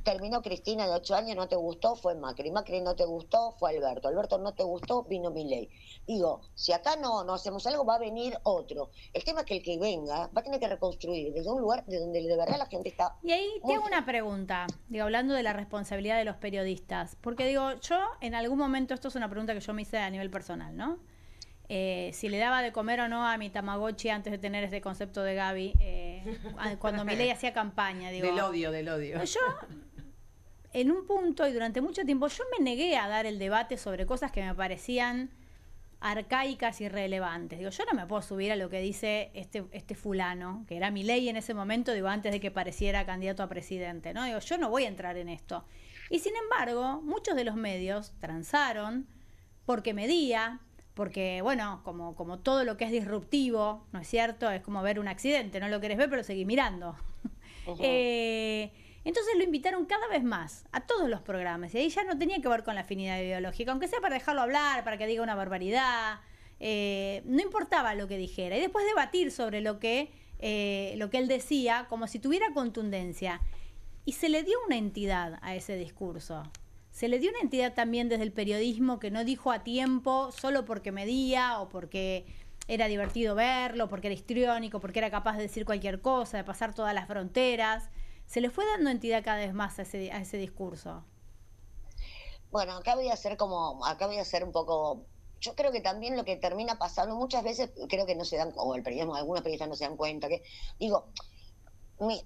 Terminó Cristina de 8 años, no te gustó, fue Macri. Macri no te gustó, fue Alberto. Alberto no te gustó, vino Milei. Digo, si acá no hacemos algo, va a venir otro. El tema es que el que venga va a tener que reconstruir desde un lugar de donde de verdad la gente está. Y ahí te hago una pregunta, digo, hablando de la responsabilidad de los periodistas. Porque digo, yo en algún momento, esto es una pregunta que yo me hice a nivel personal, ¿no? Si le daba de comer o no a mi Tamagotchi antes de tener ese concepto de Gaby, cuando Milei hacía campaña, digo. Del odio. Yo, en un punto y durante mucho tiempo, yo me negué a dar el debate sobre cosas que me parecían arcaicas y irrelevantes. Digo, yo no me puedo subir a lo que dice este fulano, que era Milei en ese momento, digo, antes de que pareciera candidato a presidente, ¿no? Digo, yo no voy a entrar en esto. Y sin embargo, muchos de los medios transaron porque medía, porque, bueno, como todo lo que es disruptivo, ¿no es cierto? Es como ver un accidente, no lo querés ver, pero seguís mirando. Uh-huh. Entonces lo invitaron cada vez más a todos los programas, y ahí ya no tenía que ver con la afinidad ideológica, aunque sea para dejarlo hablar, para que diga una barbaridad, no importaba lo que dijera, y después debatir sobre lo que él decía, como si tuviera contundencia. Y se le dio una entidad a ese discurso. Se le dio una entidad también desde el periodismo que no dijo a tiempo solo porque medía o porque era divertido verlo, porque era histriónico, porque era capaz de decir cualquier cosa, de pasar todas las fronteras. Se le fue dando entidad cada vez más a ese discurso. Bueno, acá voy a hacer un poco. Yo creo que también lo que termina pasando muchas veces, creo que no se dan, o el periodismo, algunos periodistas no se dan cuenta, que digo,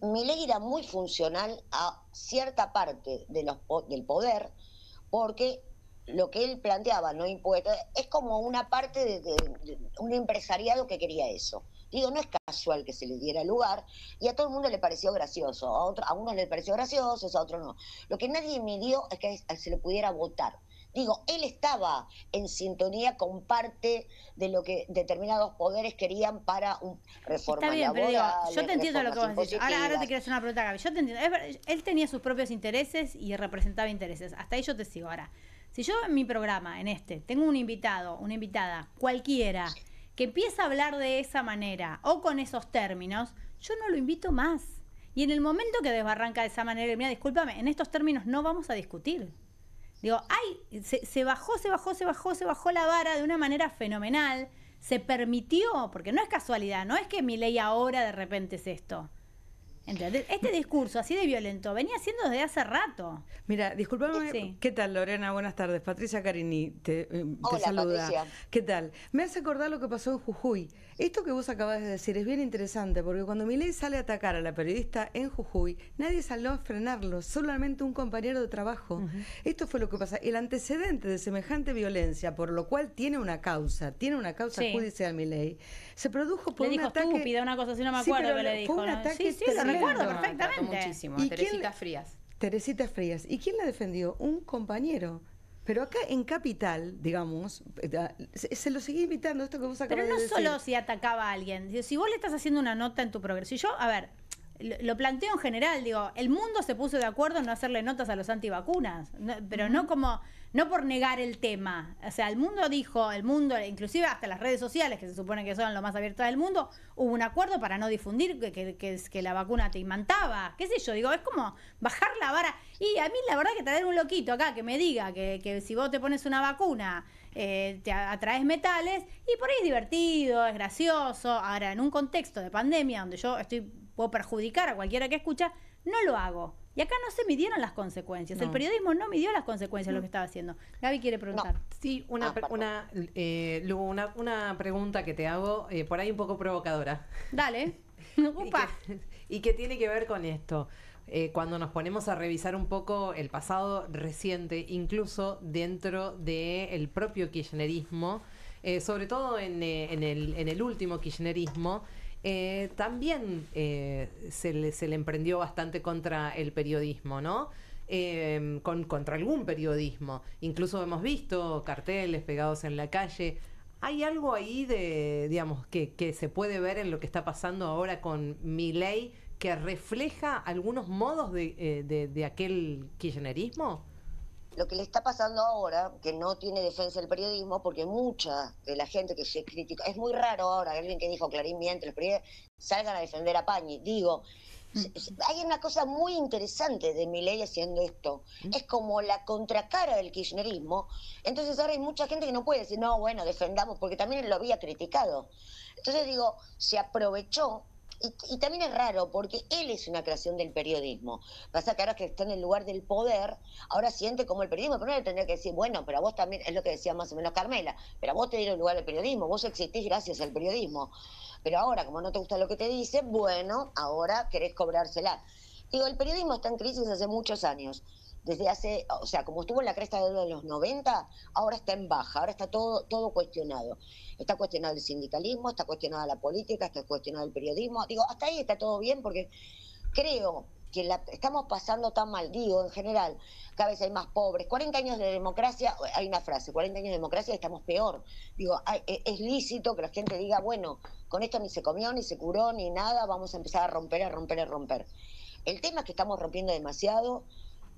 Milei era muy funcional a cierta parte del poder, porque lo que él planteaba, no impuestos, es como una parte de un empresariado que quería eso. Digo, no es casual que se le diera lugar, y a todo el mundo le pareció gracioso, a unos le pareció gracioso, a otros no. Lo que nadie midió es que se le pudiera votar. Digo, él estaba en sintonía con parte de lo que determinados poderes querían para un reforma laboral. Está bien, pero digo, yo te entiendo lo que vos decís. Ahora te quiero hacer una pregunta, Gaby. Yo te entiendo. Él tenía sus propios intereses y representaba intereses. Hasta ahí yo te sigo. Ahora, si yo en mi programa, tengo un invitado, una invitada, cualquiera, que empieza a hablar de esa manera o con esos términos, yo no lo invito más. Y en el momento que desbarranca de esa manera, mira, discúlpame, en estos términos no vamos a discutir. Digo, se bajó la vara de una manera fenomenal, se permitió, porque no es casualidad, no es que Milei ahora de repente es esto. ¿Entendés? Este discurso así de violento venía siendo desde hace rato. Mira, discúlpame, Sí. ¿qué tal, Lorena? Buenas tardes. Patricia Carini te Hola, saluda. Patricia. ¿Qué tal? Me hace acordar lo que pasó en Jujuy. Esto que vos acabas de decir es bien interesante, porque cuando Milei sale a atacar a la periodista en Jujuy, nadie salió a frenarlo, solamente un compañero de trabajo. Esto fue lo que pasa. El antecedente de semejante violencia, por lo cual tiene una causa Sí. judicial Milei, se produjo por Le un dijo ataque... estúpida, una cosa así, no me Sí, acuerdo pero que le dijo. fue un ¿no? ataque Sí, lo tremendo. recuerdo Trató perfectamente. muchísimo. ¿Y A quién Teresita le- Frías. Teresita Frías. ¿Y quién la defendió? Un compañero. Pero acá en Capital, digamos, se lo seguí invitando, esto que vos acabas Pero no de decir. solo si atacaba a alguien. Si vos le estás haciendo una nota en tu progreso. Si yo, a ver, lo planteo en general, digo, el mundo se puso de acuerdo en no hacerle notas a los antivacunas, pero no por negar el tema. O sea, el mundo, inclusive hasta las redes sociales, que se supone que son lo más abiertas del mundo, hubo un acuerdo para no difundir que la vacuna te imantaba. ¿Qué sé yo? Digo, es como bajar la vara. Y a mí la verdad que traer un loquito acá que me diga que si vos te pones una vacuna te atraes metales, y por ahí es divertido, es gracioso. Ahora, en un contexto de pandemia donde yo puedo perjudicar a cualquiera que escucha, no lo hago. Y acá no se midieron las consecuencias. No. El periodismo no midió las consecuencias de lo que estaba haciendo. Gaby quiere preguntar. Sí, perdón. Lu, una pregunta que te hago, por ahí un poco provocadora. Dale. Y Upa. y que tiene que ver con esto. Cuando nos ponemos a revisar un poco el pasado reciente, incluso dentro del propio kirchnerismo, sobre todo en el último kirchnerismo, también se le emprendió bastante contra el periodismo, ¿no? Contra algún periodismo. Incluso hemos visto carteles pegados en la calle. ¿Hay algo ahí digamos, que se puede ver en lo que está pasando ahora con Milei que refleja algunos modos de aquel kirchnerismo? Lo que le está pasando ahora, que no tiene defensa del periodismo, porque mucha de la gente que se critica, es muy raro ahora que alguien que dijo Clarín miente, los periodistas salgan a defender a Pañi. Digo, hay una cosa muy interesante de Milei haciendo esto. Es como la contracara del kirchnerismo. Entonces ahora hay mucha gente que no puede decir, no, bueno, defendamos, porque también lo había criticado. Entonces digo, se aprovechó. Y también es raro, porque él es una creación del periodismo. Pasa que ahora que está en el lugar del poder, ahora siente como el periodismo, pero no le tendría que decir, bueno, pero a vos también, es lo que decía más o menos Carmela, pero a vos te dieron el lugar del periodismo, vos existís gracias al periodismo. Pero ahora, como no te gusta lo que te dice, bueno, ahora querés cobrársela. Digo, el periodismo está en crisis hace muchos años. Desde hace, o sea, como estuvo en la cresta de los 90, ahora está en baja, ahora está todo cuestionado. Está cuestionado el sindicalismo, está cuestionada la política, está cuestionado el periodismo. Digo, hasta ahí está todo bien, porque creo que estamos pasando tan mal, digo, en general, cada vez hay más pobres. 40 años de democracia, hay una frase, 40 años de democracia y estamos peor. Digo, es lícito que la gente diga, bueno, con esto ni se comió, ni se curó, ni nada, vamos a empezar a romper. El tema es que estamos rompiendo demasiado.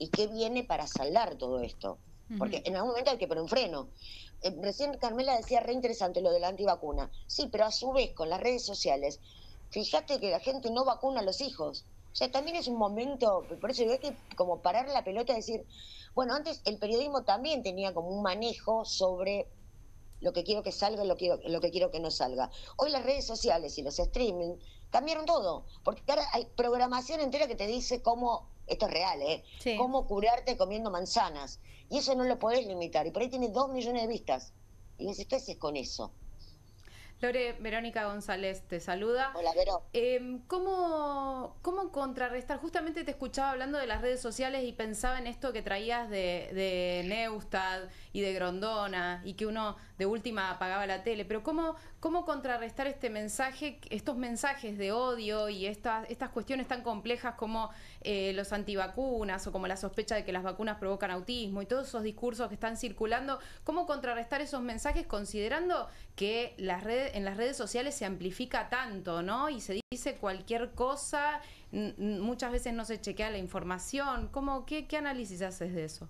¿Y qué viene para saldar todo esto? Porque en algún momento hay que poner un freno. Recién Carmela decía re interesante lo de la antivacuna. Sí, pero a su vez con las redes sociales, fíjate que la gente no vacuna a los hijos. O sea, también es un momento, por eso hay que como parar la pelota y decir, bueno, antes el periodismo también tenía como un manejo sobre lo que quiero que salga y lo que quiero que no salga. Hoy las redes sociales y los streaming cambiaron todo, porque ahora hay programación entera que te dice cómo, esto es real, Sí. cómo curarte comiendo manzanas, y eso no lo podés limitar, y por ahí tiene 2 millones de vistas, y decís, ¿qué haces con eso? Lore, Verónica González te saluda. Hola, Vero. ¿Cómo contrarrestar? Justamente te escuchaba hablando de las redes sociales y pensaba en esto que traías de Neustadt y de Grondona, y que uno de última apagaba la tele, pero ¿cómo contrarrestar estos mensajes de odio y estas cuestiones tan complejas como los antivacunas o como la sospecha de que las vacunas provocan autismo y todos esos discursos que están circulando? ¿Cómo contrarrestar esos mensajes considerando que en las redes sociales se amplifica tanto, ¿no? Y se dice cualquier cosa, muchas veces no se chequea la información. ¿Qué análisis haces de eso?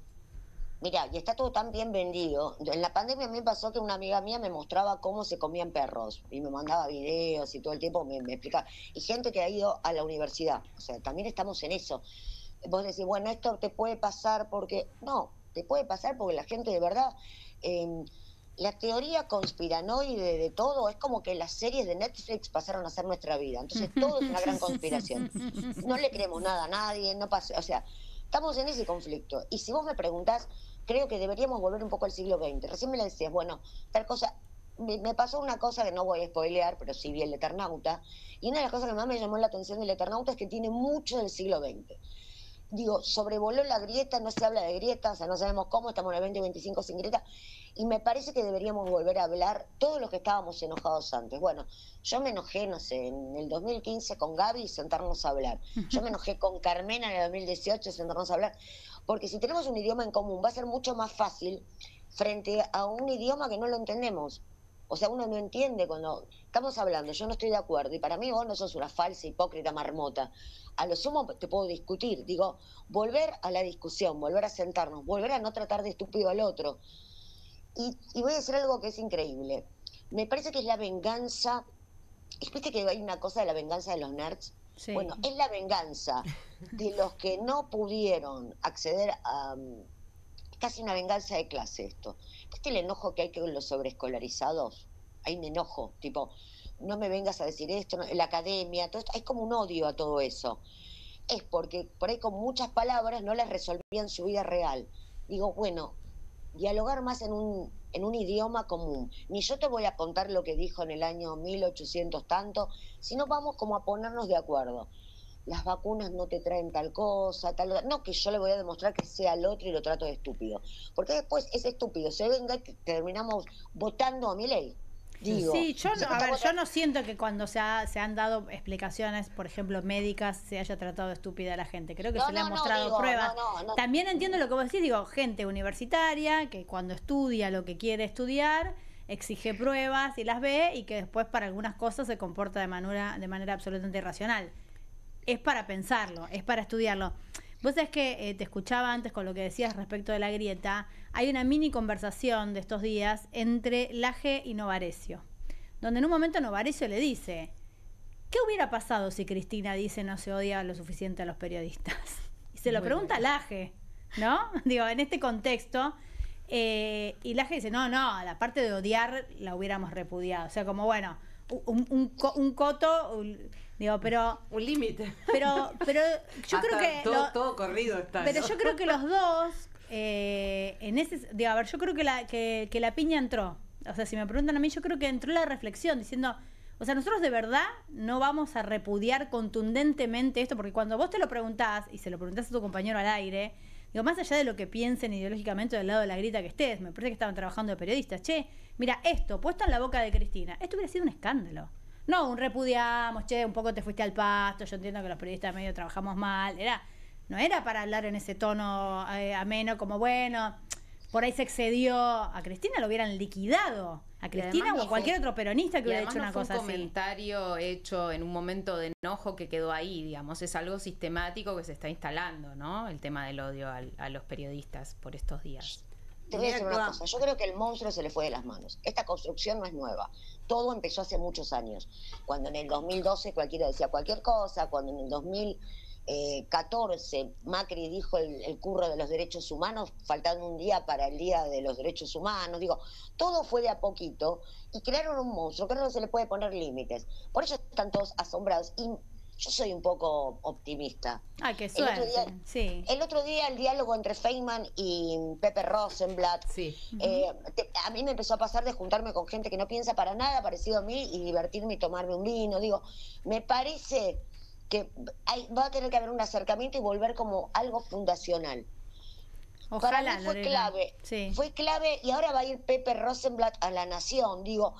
Mira, y está todo tan bien vendido. En la pandemia a mí me pasó que una amiga mía me mostraba cómo se comían perros y me mandaba videos y todo el tiempo me explicaba. Y gente que ha ido a la universidad. O sea, también estamos en eso. Vos decís, bueno, esto te puede pasar porque... No, te puede pasar porque la gente de verdad... la teoría conspiranoide de todo es como que las series de Netflix pasaron a ser nuestra vida. Entonces todo es una gran conspiración. No le creemos nada a nadie, no pasa... O sea, estamos en ese conflicto. Y si vos me preguntás, creo que deberíamos volver un poco al siglo XX. Recién me la decías, bueno, tal cosa... Me pasó una cosa que no voy a spoilear, pero sí vi El Eternauta. Y una de las cosas que más me llamó la atención del Eternauta es que tiene mucho del siglo XX. Digo, sobrevoló la grieta, no se habla de grieta, o sea, no sabemos cómo, estamos en el 2025 sin grieta, y me parece que deberíamos volver a hablar todos los que estábamos enojados antes. Bueno, yo me enojé, no sé, en el 2015 con Gaby, sentarnos a hablar. Yo me enojé con Carmena en el 2018, sentarnos a hablar, porque si tenemos un idioma en común va a ser mucho más fácil frente a un idioma que no lo entendemos. O sea, uno no entiende cuando estamos hablando, yo no estoy de acuerdo, y para mí vos no sos una falsa, hipócrita, marmota. A lo sumo te puedo discutir, digo, volver a la discusión, volver a sentarnos, volver a no tratar de estúpido al otro. Y voy a decir algo que es increíble. Me parece que es la venganza, ¿viste que hay una cosa de la venganza de los nerds? Sí. Bueno, es la venganza de los que no pudieron acceder a... casi una venganza de clase esto. ¿Viste el enojo que hay con los sobreescolarizados? Hay un enojo, tipo, no me vengas a decir esto, no, la academia, todo esto, hay como un odio a todo eso. Es porque por ahí con muchas palabras no les resolvían su vida real. Digo, bueno, dialogar más en un idioma común. Ni yo te voy a contar lo que dijo en el año 1800 tanto, sino vamos como a ponernos de acuerdo. Las vacunas no te traen tal cosa, tal... No que yo le voy a demostrar que sea al otro y lo trato de estúpido. Porque después ese estúpido se venga y terminamos votando a Milei. Digo, sí, yo no siento que cuando se han dado explicaciones, por ejemplo, médicas, se haya tratado de estúpida a la gente. Creo que se le han mostrado pruebas. También entiendo lo que vos decís, digo, gente universitaria que cuando estudia lo que quiere estudiar, exige pruebas y las ve, y que después para algunas cosas se comporta de manera absolutamente irracional. Es para pensarlo, es para estudiarlo. Vos sabés que te escuchaba antes con lo que decías respecto de la grieta. Hay una mini conversación de estos días entre Laje y Novarecio, donde en un momento Novarecio le dice: ¿qué hubiera pasado si Cristina dice no se odia lo suficiente a los periodistas? Y se lo pregunta a Laje, ¿no? Digo, en este contexto. Y Laje dice, no, la parte de odiar la hubiéramos repudiado. O sea, como bueno, un coto... Digo, pero... Un límite. Pero yo hasta creo que... Todo corrido está. Pero ¿no? yo creo que los dos, en ese... Digo, a ver, yo creo que la piña entró. O sea, si me preguntan a mí, yo creo que entró la reflexión diciendo... O sea, nosotros de verdad no vamos a repudiar contundentemente esto, porque cuando vos te lo preguntás, y se lo preguntás a tu compañero al aire, digo, más allá de lo que piensen ideológicamente del lado de la grieta que estés, me parece que estaban trabajando de periodistas. Che, mira, esto, puesto en la boca de Cristina, esto hubiera sido un escándalo. No, un repudiamos, che, un poco te fuiste al pasto, yo entiendo que los periodistas medio trabajamos mal, no era para hablar en ese tono ameno, como bueno, por ahí se excedió. A Cristina lo hubieran liquidado, a Cristina o a cualquier otro peronista que hubiera hecho una cosa así. Un comentario hecho en un momento de enojo que quedó ahí, digamos, es algo sistemático que se está instalando, ¿no? El tema del odio a los periodistas por estos días. Te voy a decir una cosa, yo creo que el monstruo se le fue de las manos. Esta construcción no es nueva, todo empezó hace muchos años, cuando en el 2012 cualquiera decía cualquier cosa, cuando en el 2014 Macri dijo el curro de los derechos humanos, faltando un día para el día de los derechos humanos, digo, todo fue de a poquito y crearon un monstruo que no se le puede poner límites. Por eso están todos asombrados y yo soy un poco optimista. Ay, qué suerte. El otro día el diálogo entre Feynman y Pepe Rosenblatt, sí. A mí me empezó a pasar de juntarme con gente que no piensa para nada parecido a mí y divertirme y tomarme un vino. Digo, me parece que va a tener que haber un acercamiento y volver como algo fundacional. Ojalá, para mí fue clave y ahora va a ir Pepe Rosenblatt a La Nación. Digo,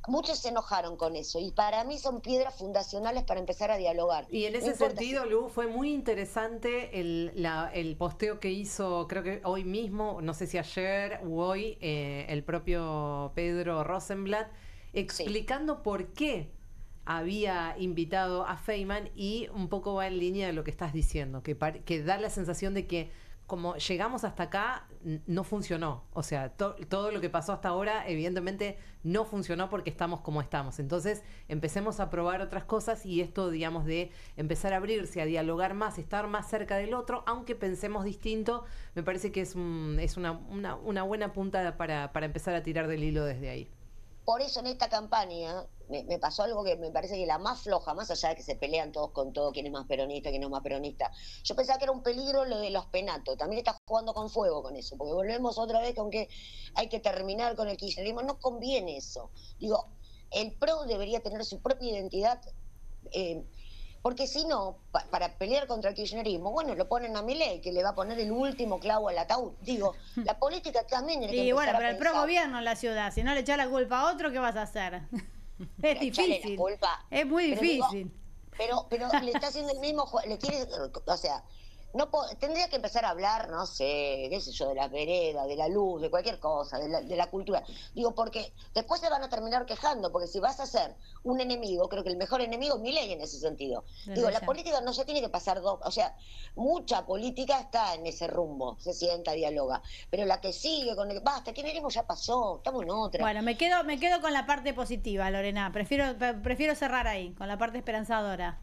muchos se enojaron con eso y para mí son piedras fundacionales para empezar a dialogar. Y en ese sentido, Lu, fue muy interesante el posteo que hizo, creo que hoy mismo, no sé si ayer u hoy, el propio Pedro Rosenblatt, explicando por qué había invitado a Feynman, y un poco va en línea de lo que estás diciendo, que da la sensación de que como llegamos hasta acá, no funcionó. O sea, todo lo que pasó hasta ahora, evidentemente, no funcionó porque estamos como estamos. Entonces, empecemos a probar otras cosas y esto, digamos, de empezar a abrirse, a dialogar más, estar más cerca del otro, aunque pensemos distinto, me parece que es una buena punta para empezar a tirar del hilo desde ahí. Por eso en esta campaña me pasó algo que me parece que la más floja, más allá de que se pelean todos con todo, quién es más peronista, quién no es más peronista. Yo pensaba que era un peligro lo de los penatos. También está jugando con fuego con eso, porque volvemos otra vez con que hay que terminar con el kirchnerismo. No conviene eso. Digo, el PRO debería tener su propia identidad, porque si no, para pelear contra el kirchnerismo, bueno, lo ponen a Milei, que le va a poner el último clavo al ataúd. Digo, la política también tiene que Y bueno, empezar pero a el pensar. pro gobierno en la ciudad, si no le echás la culpa a otro, ¿qué vas a hacer? Es Echarle difícil. la culpa. Es muy Pero digo, difícil. pero le está haciendo el mismo juego, le quiere, o sea, tendría que empezar a hablar, no sé, qué sé yo, de las veredas, de la luz, de cualquier cosa, de la cultura. Digo, porque después se van a terminar quejando, porque si vas a ser un enemigo, creo que el mejor enemigo es Milei en ese sentido. Digo, la política no se tiene que pasar o sea, mucha política está en ese rumbo, se sienta, dialoga, pero la que sigue con el, basta, kirchnerismo ya pasó, estamos en otra. Bueno, me quedo con la parte positiva, Lorena. Prefiero cerrar ahí, con la parte esperanzadora.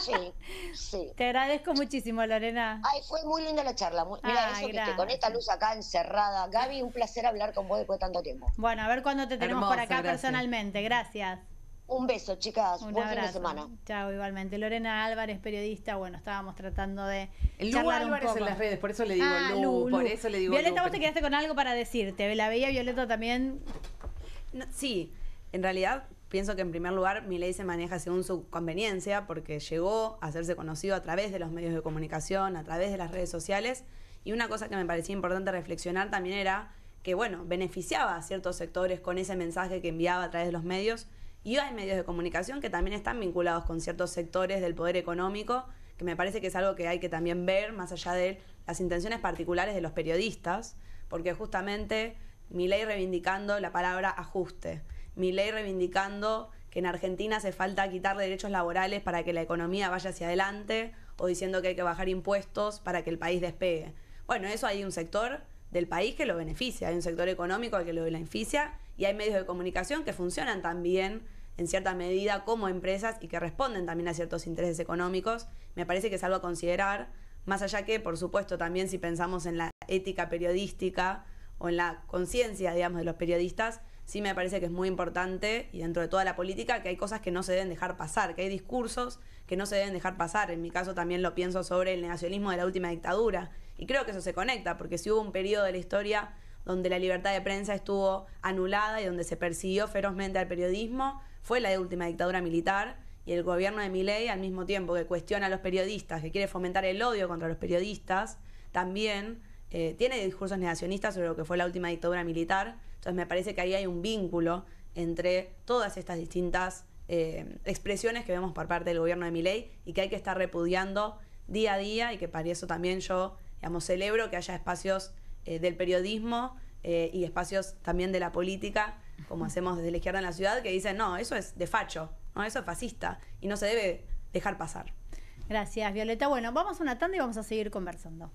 Sí, sí. Te agradezco muchísimo, Lorena. Ay, fue muy linda la charla. Mira, Ay, eso que gracias. con esta luz acá encerrada. Gaby, un placer hablar con vos después de tanto tiempo. Bueno, a ver cuándo te tenemos Hermosa, por acá gracias. personalmente. Gracias. Un beso, chicas. Un Buen fin de abrazo. semana. Chao, igualmente. Lorena Álvarez, periodista. Bueno, estábamos tratando de Lu charlar un Álvarez poco. en las redes, por eso le digo Lu. por eso le digo Violeta, Lu, vos te quedaste con algo para decirte. La veía Violeta también. No, sí, en realidad pienso que en primer lugar Milei se maneja según su conveniencia porque llegó a hacerse conocido a través de los medios de comunicación, a través de las redes sociales, y una cosa que me parecía importante reflexionar también era que, bueno, beneficiaba a ciertos sectores con ese mensaje que enviaba a través de los medios, y hay medios de comunicación que también están vinculados con ciertos sectores del poder económico, que me parece que es algo que hay que también ver más allá de las intenciones particulares de los periodistas, porque justamente Milei reivindicando la palabra ajuste, Milei reivindicando que en Argentina hace falta quitar derechos laborales para que la economía vaya hacia adelante, o diciendo que hay que bajar impuestos para que el país despegue. Bueno, eso hay un sector del país que lo beneficia, hay un sector económico que lo beneficia, y hay medios de comunicación que funcionan también en cierta medida como empresas y que responden también a ciertos intereses económicos. Me parece que es algo a considerar, más allá que, por supuesto, también si pensamos en la ética periodística o en la conciencia, digamos, de los periodistas, sí me parece que es muy importante, y dentro de toda la política, que hay cosas que no se deben dejar pasar, que hay discursos que no se deben dejar pasar. En mi caso también lo pienso sobre el negacionismo de la última dictadura, y creo que eso se conecta, porque si hubo un periodo de la historia donde la libertad de prensa estuvo anulada y donde se persiguió ferozmente al periodismo, fue la última dictadura militar, y el gobierno de Milei, al mismo tiempo que cuestiona a los periodistas, que quiere fomentar el odio contra los periodistas, también tiene discursos negacionistas sobre lo que fue la última dictadura militar. Entonces me parece que ahí hay un vínculo entre todas estas distintas expresiones que vemos por parte del gobierno de Milei y que hay que estar repudiando día a día, y que para eso también yo, digamos, celebro que haya espacios del periodismo y espacios también de la política, como hacemos desde la izquierda en la ciudad, que dicen, no, eso es de facho, no, eso es fascista y no se debe dejar pasar. Gracias, Violeta. Bueno, vamos a una tanda y vamos a seguir conversando.